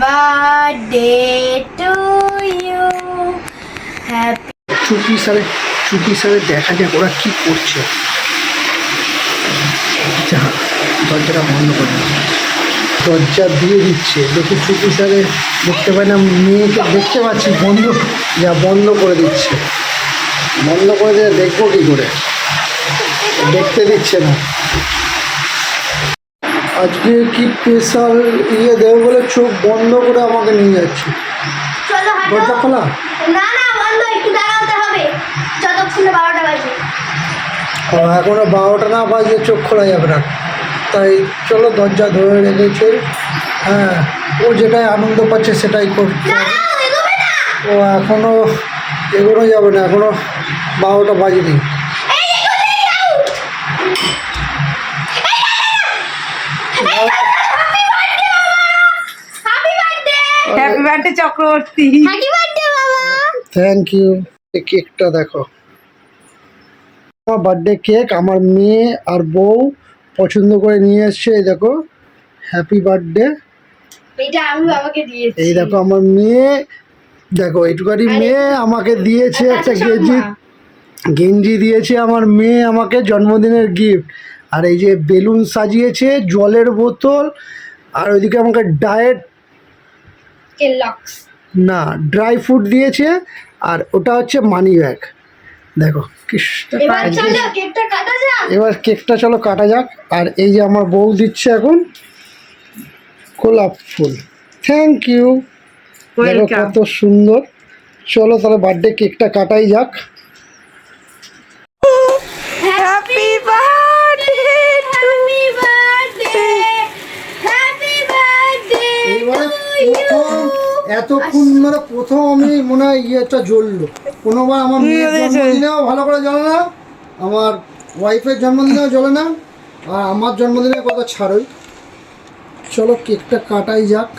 Birthday to you happy. চুপি সারে দেখা যাক ওরা কি করছে। যা দরজাটা বন্ধ করে দরজা দিয়ে দিচ্ছে, দেখি চুপি সারে দেখতে পাই না, মেয়েকে দেখতে পাচ্ছি বন্ধ করে দিচ্ছে। বন্ধ করে দিয়ে দেখবো কি করে, দেখতে দিচ্ছে না। আজকে কি স্পেশাল দেবে বলে চোখ বন্ধ করে আমাকে নিয়ে যাচ্ছে। দরজা খোলা? না না বন্ধ, একটু দাঁড়াতে হবে যতক্ষণে 12টা বাজে। এখনো 12টা না বাজে চোখ খোলা যাবে না, তাই চলো দরজা ধরে রেখেছে। হ্যাঁ, ও যেটাই আনন্দ পাচ্ছে সেটাই করছে। ও এখনো এগোনো যাবে না, এখনো 12টা বাজেনি। Happy birthday Chakraborty. Happy birthday বাবা। Thank you. এই কেকটা দেখো, আমার বার্থডে কেক আমার মেয়ে আর বউ পছন্দ করে নিয়ে এসছে। এই দেখো হ্যাপি বার্থডে। এটা আমি বাবাকে দিয়েছি। এই দেখো আমার মেয়ে, দেখো এইটুকানি মেয়ে আমাকে দিয়েছে একটা গেঞ্জি দিয়েছে আমার মেয়ে আমাকে জন্মদিনের গিফট। আর এই যে বেলুন সাজিয়েছে, জলের বোতল, আর ওইদিকে আমাকে ড্রাই ফ্রুট দিয়েছে, আর ওটা হচ্ছে মানি ব্যাগ। দেখো এবার কেকটা চলো কাটা যাক। আর এই যে আমার বউ দিচ্ছে এখন গোলাপ ফুল। Thank you. দেখো কত সুন্দর। চলো তাহলে বার্থডে কেকটা কাটাই যাক। Happy birthday, happy birthday, happy birthday. এতক্ষণ ধরে প্রথম আমি মনে হয় ইয়েটা জ্বললো। কোনোবার আমার মেয়ের জন্মদিনেও ভালো করে জ্বলে না, আমার ওয়াইফের জন্মদিনেও জ্বলে না, আর আমার জন্মদিনের কথা ছাড়োই। চলো কেকটা কাটাই যাক।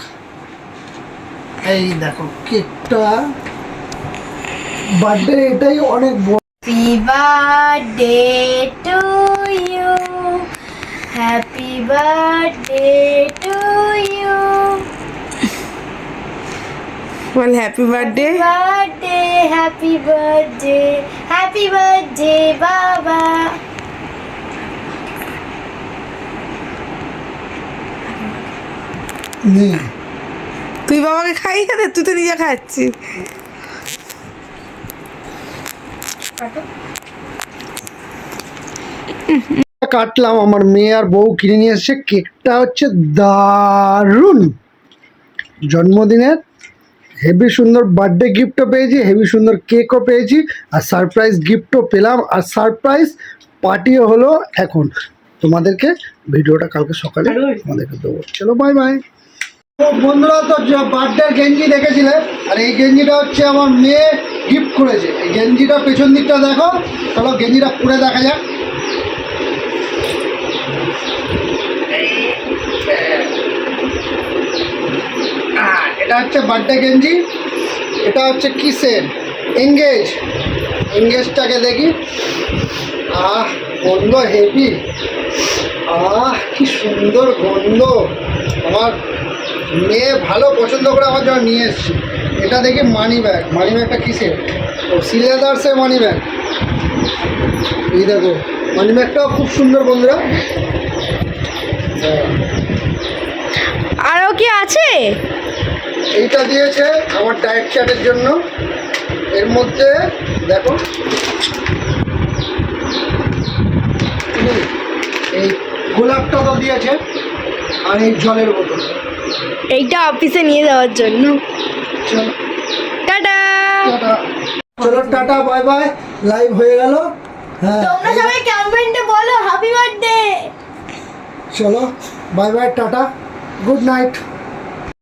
এই দেখো কেকটা, বার্থডে এটাই অনেক বড়। Happy birthday to you, happy birthday to you. বল happy birthday. Birthday happy birthday, happy birthday বাবা। তুই বাবাকে খাইয়ে দে, তুই তো নিজে খাচ্ছিস। কাটলাম, আমার মেয়ে আর বউ কিনে নিয়ে এসছে। কেকটা হচ্ছে দারুণ, জন্মদিনের হেভি সুন্দর বার্থডে গিফটও পেয়েছি, হেভি সুন্দর কেকও পেয়েছি, আর সারপ্রাইজ গিফটও পেলাম, আর সারপ্রাইজ পার্টিও হলো। এখন তোমাদেরকে ভিডিওটা কালকে সকালে তোমাদেরকে দেবো। চলো বাই বাই। বন্ধুরা, তো বার্থডে গেঞ্জি দেখেছিলে, আর এই গেঞ্জিটা হচ্ছে আমার মেয়ে গিফট করেছে। এই গেঞ্জিটা পেছন দিকটা দেখো, চলো গেঞ্জিটা পরে দেখা যাক। এটা হচ্ছে বার্থডে গেঞ্জি, এটা হচ্ছে কিসের এঙ্গেজটাকে দেখি। গন্ধ হেভি, কি সুন্দর গন্ধ। আমার মেয়ে ভালো পছন্দ করে আমার জন্য নিয়ে এসছি। এটা দেখি মানি ব্যাগটা কিসের? ও সিলেদার্সের মানি ব্যাগ। এই দেখো মানি ব্যাগটাও খুব সুন্দর বন্ধুরা। আরো কি আছে? এইটা দিয়েছে আমার ডায়েট চার্টের জন্য। এর মধ্যে দেখো এই গোলাপটা তো দিয়েছে, আর এই জলের বোতল। এইটা অফিসে নিয়ে যাওয়ার জন্য। চলো টাটা। চলো টাটা বাই বাই। লাইভ হয়ে গেল। হ্যাঁ, তোমরা সবাই কমেন্টে বলো হ্যাপি বার্থডে। চলো bye bye tata, good night.